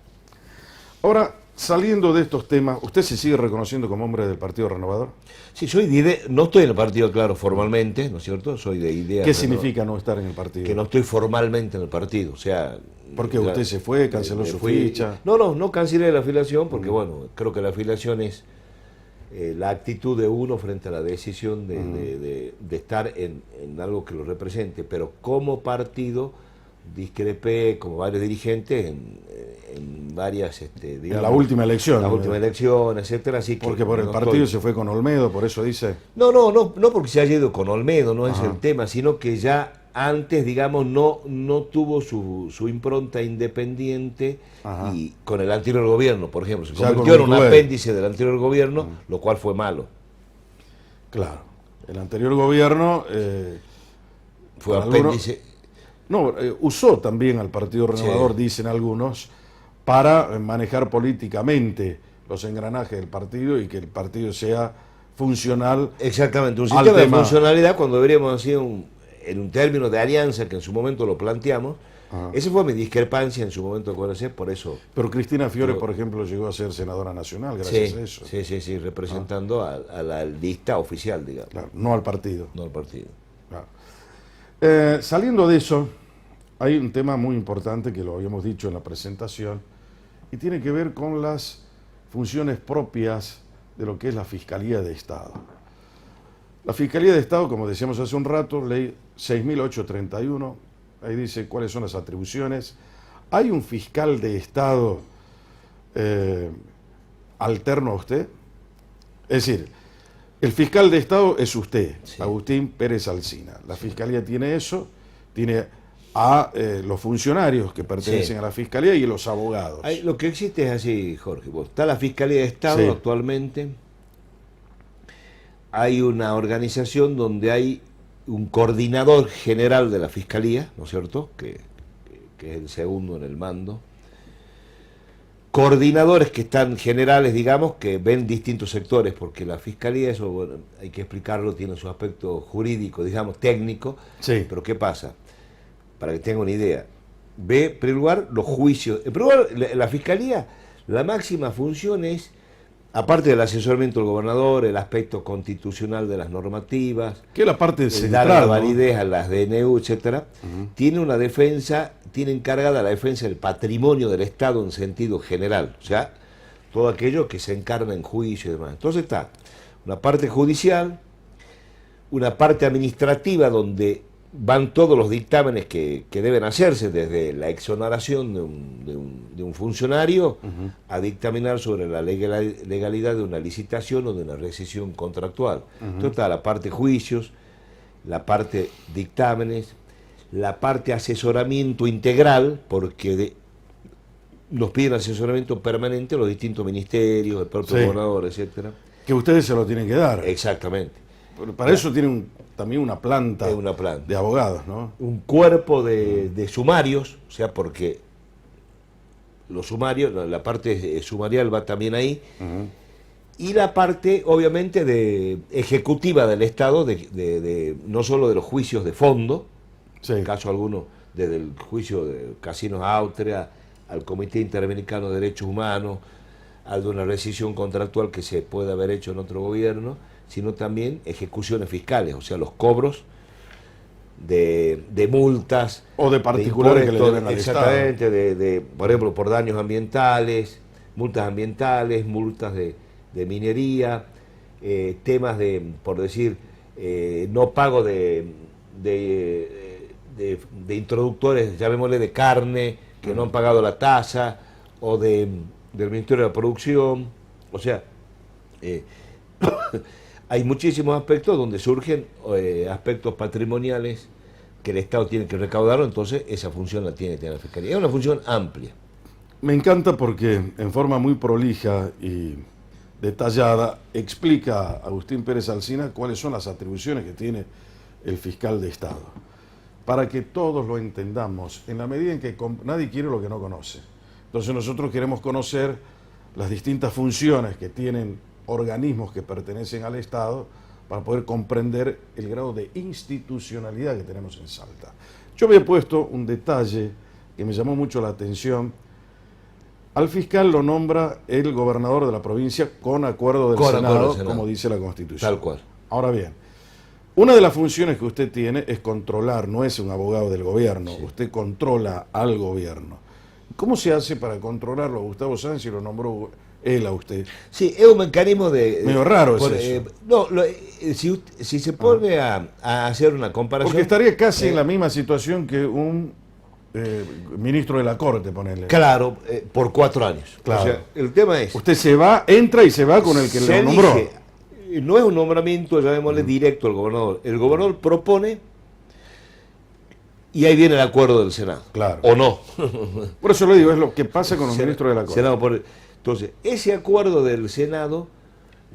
Ahora, saliendo de estos temas, ¿usted se sigue reconociendo como hombre del Partido Renovador? Sí, soy no estoy en el partido, claro, formalmente, ¿no es cierto? Soy de idea. ¿Qué significa no estar en el partido? Que no estoy formalmente en el partido, o sea... Porque usted se fue, canceló su ficha. No cancelé la afiliación porque, bueno, creo que la afiliación es la actitud de uno frente a la decisión de estar en algo que lo represente, pero como partido discrepé, como varios dirigentes, en varias, digamos, en la última elección. En la última elección, etcétera, así que porque por el no partido estoy... se fue con Olmedo, por eso dice... No porque se haya ido con Olmedo, no es el tema, sino que ya antes, digamos, no tuvo su impronta independiente y con el anterior gobierno, por ejemplo, se convirtió en un apéndice del anterior gobierno, lo cual fue malo. Claro, el anterior gobierno... fue apéndice... usó también al Partido Renovador, dicen algunos, para manejar políticamente los engranajes del partido y que el partido sea funcional. Exactamente, un sistema de funcionalidad cuando deberíamos hacer en un término de alianza que en su momento lo planteamos. Esa fue mi discrepancia en su momento con ese, por eso. Pero Cristina Fiore, por ejemplo, llegó a ser senadora nacional gracias a eso. Sí, representando a la lista oficial, digamos. Claro, no al partido. No al partido. Claro. Saliendo de eso, hay un tema muy importante que lo habíamos dicho en la presentación y tiene que ver con las funciones propias de lo que es la Fiscalía de Estado. La Fiscalía de Estado, como decíamos hace un rato, ley 6.831, ahí dice cuáles son las atribuciones. ¿Hay un fiscal de Estado alterno a usted? Es decir, el fiscal de Estado es usted, Agustín Pérez Alsina. La Fiscalía tiene eso, tiene a los funcionarios que pertenecen a la Fiscalía y los abogados. Lo que existe es así, Jorge. Está la Fiscalía de Estado actualmente, hay una organización donde hay un coordinador general de la Fiscalía, ¿no es cierto?, que es el segundo en el mando. Coordinadores que están generales, digamos, que ven distintos sectores, porque la Fiscalía, eso bueno, hay que explicarlo, tiene su aspecto jurídico, digamos, técnico, pero ¿qué pasa? Para que tengan una idea, ve, en primer lugar, los juicios. En primer lugar, la Fiscalía, la máxima función es, aparte del asesoramiento del gobernador, el aspecto constitucional de las normativas, que es la parte central, dar la validez a las DNU, etcétera, tiene una defensa, tiene encargada la defensa del patrimonio del Estado en sentido general, o sea, todo aquello que se encarna en juicio y demás. Entonces está una parte judicial, una parte administrativa donde van todos los dictámenes que deben hacerse, desde la exoneración de un funcionario a dictaminar sobre la legalidad de una licitación o de una rescisión contractual. Entonces está la parte juicios, la parte dictámenes, la parte asesoramiento integral, porque nos piden asesoramiento permanente los distintos ministerios, el propio gobernador, etcétera. Que ustedes se lo tienen que dar. Exactamente. Pero para eso tienen también una planta de abogados, ¿no? Un cuerpo de sumarios, o sea, porque los sumarios, la parte sumarial va también ahí, y la parte, obviamente, ejecutiva del Estado, no solo de los juicios de fondo, en caso alguno, desde el juicio de Casinos Austria, al Comité Interamericano de Derechos Humanos, al de una rescisión contractual que se puede haber hecho en otro gobierno, sino también ejecuciones fiscales, o sea, los cobros de multas. O de particulares que le deben al Estado. Exactamente, por ejemplo, por daños ambientales, multas de minería, temas por decir, no pago de introductores, llamémosle de carne, que no han pagado la tasa, o del Ministerio de la Producción, o sea, hay muchísimos aspectos donde surgen aspectos patrimoniales que el Estado tiene que recaudar, entonces esa función la tiene la Fiscalía. Es una función amplia. Me encanta porque en forma muy prolija y detallada, explica a Agustín Pérez Alsina cuáles son las atribuciones que tiene el fiscal de Estado, para que todos lo entendamos, en la medida en que nadie quiere lo que no conoce. Entonces nosotros queremos conocer las distintas funciones que tienen organismos que pertenecen al Estado para poder comprender el grado de institucionalidad que tenemos en Salta. Yo había puesto un detalle que me llamó mucho la atención. Al fiscal lo nombra el gobernador de la provincia con acuerdo del Senado, como dice la Constitución. Tal cual. Ahora bien, una de las funciones que usted tiene es controlar, no es un abogado del gobierno, sí. Usted controla al gobierno. ¿Cómo se hace para controlarlo a Gustavo Sáenz si lo nombró él a usted? Sí, es un mecanismo de... Medio raro es eso. No, si se pone a hacer una comparación... Porque estaría casi en la misma situación que un ministro de la Corte, ponerle. Claro, por 4 años. Claro. O sea, el tema es... Usted se va, entra y se va con el que lo nombró. No es un nombramiento, llamémosle, directo al gobernador. El gobernador propone y ahí viene el acuerdo del Senado. Claro. ¿O no? Por eso lo digo, es lo que pasa con los ministros de la Corte. Senado entonces, ese acuerdo del Senado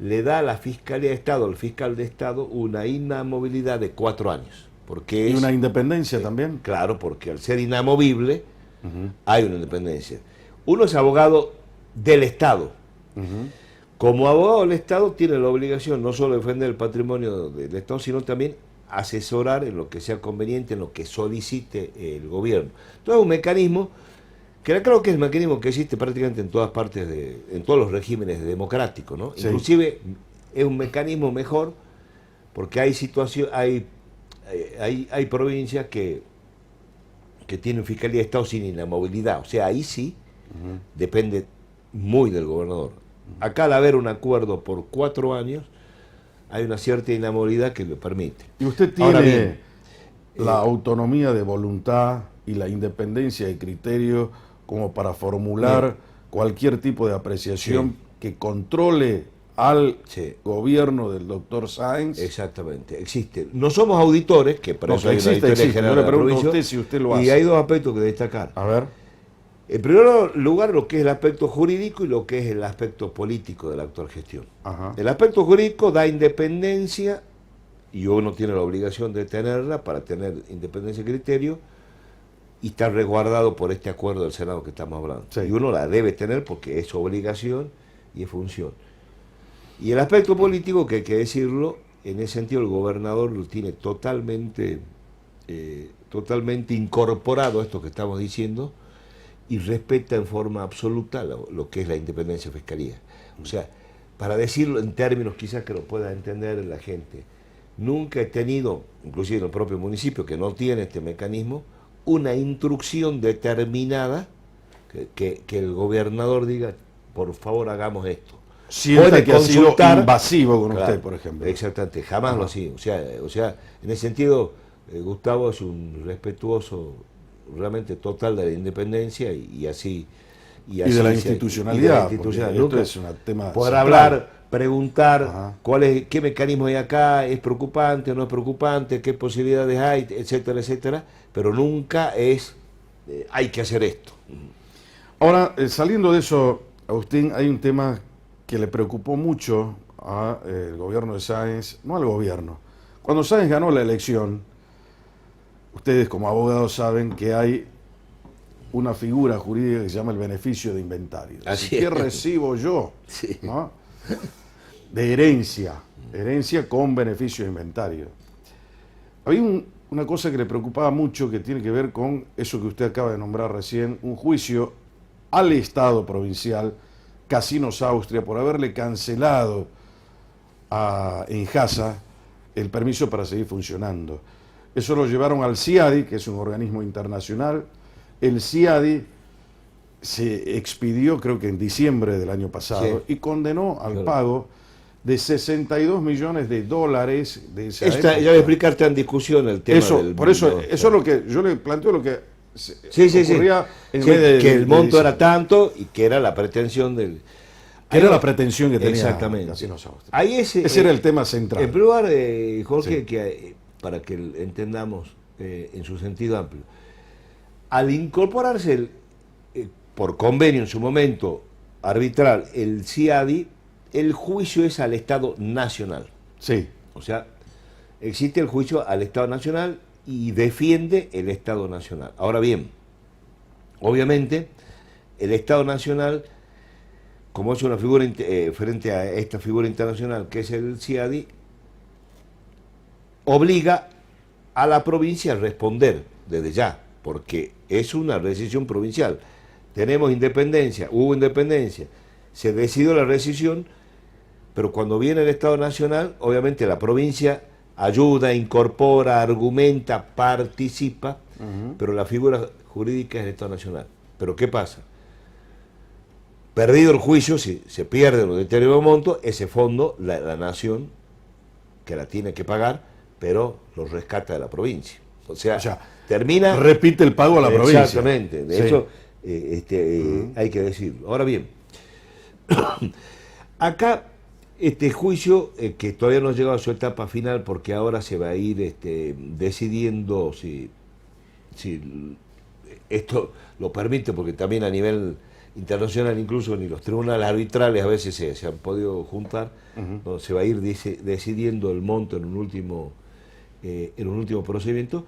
le da a la Fiscalía de Estado, al fiscal de Estado, una inamovilidad de 4 años. Porque ¿Y una independencia también? Claro, porque al ser inamovible hay una independencia. Uno es abogado del Estado. Como abogado del Estado tiene la obligación no solo de defender el patrimonio del Estado, sino también asesorar en lo que sea conveniente, en lo que solicite el gobierno. Entonces es un mecanismo que creo que es el mecanismo que existe prácticamente en todas partes, en todos los regímenes democráticos, ¿no? Sí. Inclusive es un mecanismo mejor porque hay situaciones, hay provincias que tienen fiscalía de Estado sin inamovilidad, o sea, ahí sí depende muy del gobernador. Acá al haber un acuerdo por 4 años, hay una cierta inamovilidad que lo permite. ¿Y usted tiene la autonomía de voluntad y la independencia de criterio como para formular cualquier tipo de apreciación que controle al gobierno del doctor Sáenz? Exactamente, existe. No somos auditores, que para eso hay una auditoría general de la provincia. Usted si usted lo hace. Y hay 2 aspectos que destacar. A ver. En primer lugar, lo que es el aspecto jurídico y lo que es el aspecto político de la actual gestión. El aspecto jurídico da independencia, y uno tiene la obligación de tenerla para tener independencia de criterio, y está resguardado por este acuerdo del Senado que estamos hablando. Sí. Y uno la debe tener porque es obligación y es función. Y el aspecto político, que hay que decirlo, en ese sentido el gobernador lo tiene totalmente incorporado a esto que estamos diciendo, y respeta en forma absoluta lo que es la independencia de Fiscalía. O sea, para decirlo en términos quizás que lo pueda entender la gente, nunca he tenido, inclusive en el propio municipio que no tiene este mecanismo, una instrucción determinada que el gobernador diga, por favor hagamos esto. Sienta que ha sido invasivo con usted, por ejemplo. Exactamente, jamás lo ha sido. O sea, en ese sentido, Gustavo es un respetuoso realmente total de la independencia y así de la institucionalidad. Esto es un tema poder hablar, preguntar qué mecanismo hay acá, es preocupante o no es preocupante, qué posibilidades hay, etcétera, etcétera, pero nunca es hay que hacer esto. Ahora, saliendo de eso, Agustín, hay un tema que le preocupó mucho al gobierno de Sáenz, no al gobierno. Cuando Sáenz ganó la elección, ustedes como abogados saben que hay una figura jurídica que se llama el beneficio de inventario. ¿Qué recibo yo? Sí. ¿No? De herencia con beneficio de inventario. Había una cosa que le preocupaba mucho que tiene que ver con eso que usted acaba de nombrar recién, un juicio al Estado provincial, Casinos Austria, por haberle cancelado a Enjasa el permiso para seguir funcionando. Eso lo llevaron al CIADI, que es un organismo internacional. El CIADI se expidió, creo que en diciembre del año pasado, y condenó al pago de $62 millones de esa época. Ya voy a explicarte en discusión el tema Por eso es lo que yo le planteo, lo que ocurría en vez de, que el monto era tanto y que era la pretensión del... Era la pretensión que tenía. Exactamente. Casinos Austria. Ahí ese era el tema central. En primer lugar, Jorge, que para que entendamos en su sentido amplio, al incorporarse por convenio en su momento arbitral el CIADI, el juicio es al Estado Nacional. Sí. O sea, existe el juicio al Estado Nacional y defiende el Estado Nacional. Ahora bien, obviamente, el Estado Nacional, como es una figura frente a esta figura internacional que es el CIADI, obliga a la provincia a responder desde ya, porque es una rescisión provincial. Tenemos independencia, hubo independencia, se decidió la rescisión, pero cuando viene el Estado Nacional, obviamente la provincia ayuda, incorpora, argumenta, participa, pero la figura jurídica es el Estado Nacional. Pero ¿qué pasa? Perdido el juicio, si se pierde los determinados montos, ese fondo, la nación, que la tiene que pagar, pero lo rescata de la provincia. O sea, termina... Repite el pago a la provincia. Exactamente. De hecho, hay que decirlo. Ahora bien, acá este juicio, que todavía no ha llegado a su etapa final, porque ahora se va a ir decidiendo si esto lo permite, porque también a nivel internacional incluso ni los tribunales arbitrales a veces se han podido juntar, ¿no? Se va a ir decidiendo el monto en un último procedimiento.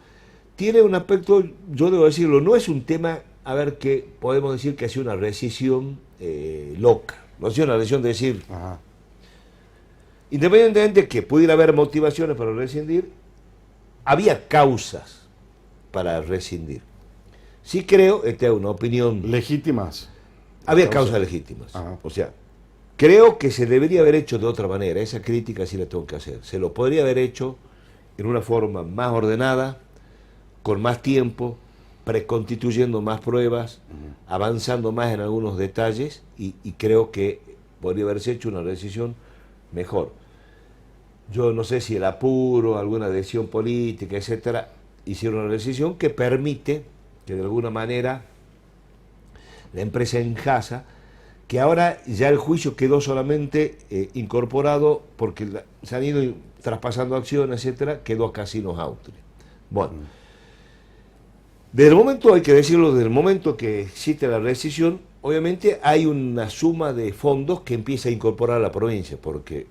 Tiene un aspecto, yo debo decirlo, no es un tema, a ver, que podemos decir que ha sido una rescisión loca, no ha sido una rescisión de decir, independientemente de que pudiera haber motivaciones para rescindir, había causas para rescindir. Sí creo, esta es una opinión... ¿Legítimas? Había causas legítimas. O sea, creo que se debería haber hecho de otra manera. Esa crítica sí la tengo que hacer. Se lo podría haber hecho en una forma más ordenada, con más tiempo, preconstituyendo más pruebas, avanzando más en algunos detalles, y creo que podría haberse hecho una decisión mejor. Yo no sé si el apuro, alguna decisión política, etcétera, hicieron una decisión que permite que de alguna manera la empresa Enjasa, que ahora ya el juicio quedó solamente incorporado porque se han ido traspasando acciones, etcétera, quedó a Casinos Austria. Bueno, desde el momento, hay que decirlo, desde el momento que existe la rescisión, obviamente hay una suma de fondos que empieza a incorporar a la provincia, porque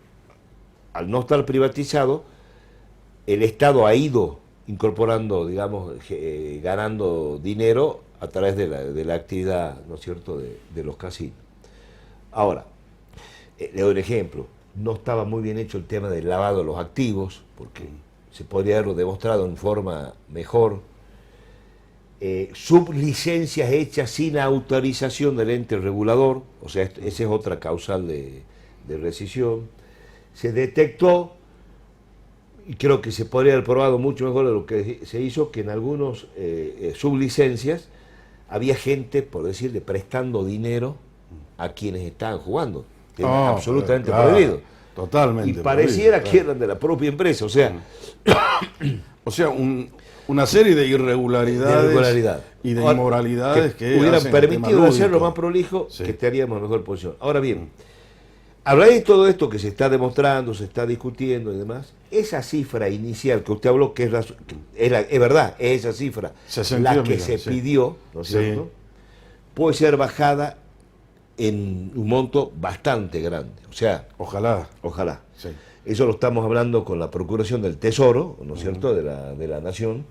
al no estar privatizado, el Estado ha ido incorporando, digamos, ganando dinero a través de la actividad, ¿no es cierto?, de los casinos. Ahora, le doy un ejemplo, no estaba muy bien hecho el tema del lavado de los activos, porque se podría haberlo demostrado en forma mejor. Sublicencias hechas sin autorización del ente regulador, o sea, esa es otra causal de rescisión. Se detectó, y creo que se podría haber probado mucho mejor de lo que se hizo, que en algunos sublicencias había gente, por decirle, prestando dinero a quienes estaban jugando. Absolutamente prohibido. Totalmente. Y pareciera que eran de la propia empresa, o sea... una serie de irregularidades y de inmoralidades que hubieran permitido hacerlo más prolijo, que estaríamos en mejor posición. Ahora bien, a raíz de todo esto que se está demostrando, se está discutiendo y demás, esa cifra inicial que usted habló, que es verdad, es esa cifra, la que se pidió, ¿no es cierto?, puede ser bajada en un monto bastante grande. O sea, ojalá. Sí. Eso lo estamos hablando con la Procuración del Tesoro, ¿no es cierto?, de la Nación,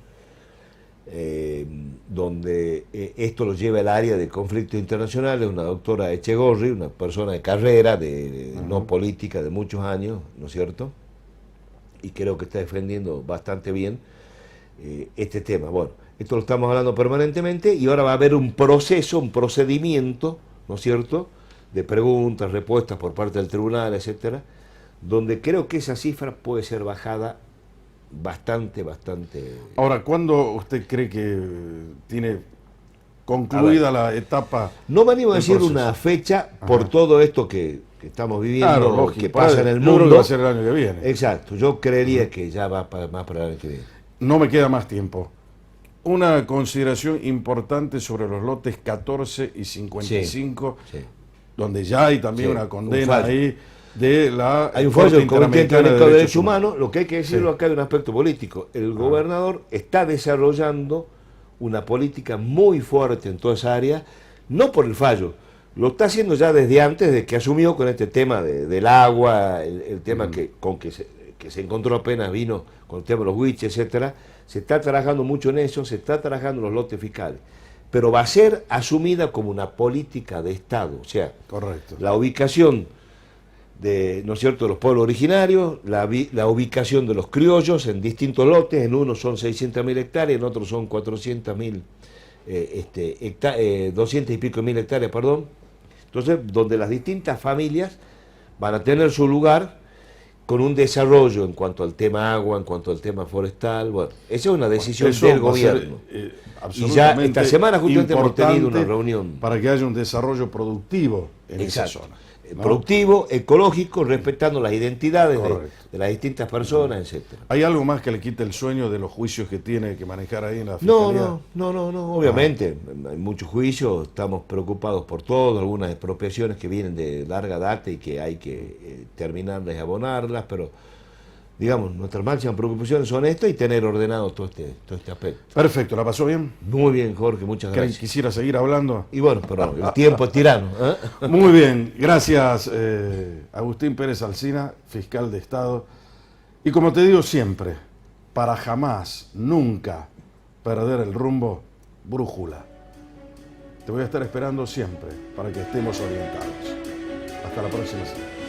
donde esto lo lleva el área de conflictos internacionales, una doctora Echegorri, una persona de carrera, no política, de muchos años, ¿no es cierto?, y creo que está defendiendo bastante bien este tema. Bueno, esto lo estamos hablando permanentemente y ahora va a haber un proceso, un procedimiento, ¿no es cierto?, de preguntas, respuestas por parte del tribunal, etcétera, donde creo que esa cifra puede ser bajada bastante. Ahora, ¿cuándo usted cree que tiene concluida la etapa? No me animo a decir una fecha por todo esto que estamos viviendo, que pasa en el mundo. Creo que va a ser el año que viene. Exacto, yo creería que ya va más para el año que viene. No me queda más tiempo. Una consideración importante sobre los lotes 14 y 55, donde ya hay también una condena ahí de la... Hay un fallo del Comité Interamericano de Derechos Humanos. Lo que hay que decirlo acá hay un aspecto político. El gobernador está desarrollando una política muy fuerte en toda esa área, no por el fallo, Lo está haciendo ya desde antes de que asumió con este tema del agua, el tema que se encontró apenas vino con el tema de los huiches, etcétera. Se está trabajando mucho en eso, se está trabajando en los lotes fiscales. Pero va a ser asumida como una política de Estado. O sea, Correcto. la ubicación ¿no es cierto?, de los pueblos originarios, la ubicación de los criollos en distintos lotes, en unos son 600.000 hectáreas, en otros son 200 y pico mil hectáreas, perdón. Entonces, donde las distintas familias van a tener su lugar con un desarrollo en cuanto al tema agua, en cuanto al tema forestal. Bueno, esa es una decisión del gobierno. Y ya esta semana justamente hemos tenido una reunión. Para que haya un desarrollo productivo en esa zona, ¿no? Productivo, ecológico, respetando las identidades de las distintas personas, etcétera. ¿Hay algo más que le quite el sueño de los juicios que tiene que manejar ahí en la Fiscalía? No, obviamente, hay muchos juicios, estamos preocupados por todo, algunas expropiaciones que vienen de larga data y que hay que terminarlas y abonarlas, pero digamos, nuestras máximas preocupaciones son esto y tener ordenado todo este aspecto. Perfecto, ¿la pasó bien? Muy bien, Jorge, muchas gracias. ¿Quisiera seguir hablando? Y bueno, pero el tiempo es tirano. Muy bien, gracias Agustín Pérez Alsina, fiscal de Estado. Y como te digo siempre, para jamás, nunca perder el rumbo, brújula. Te voy a estar esperando siempre para que estemos orientados. Hasta la próxima semana.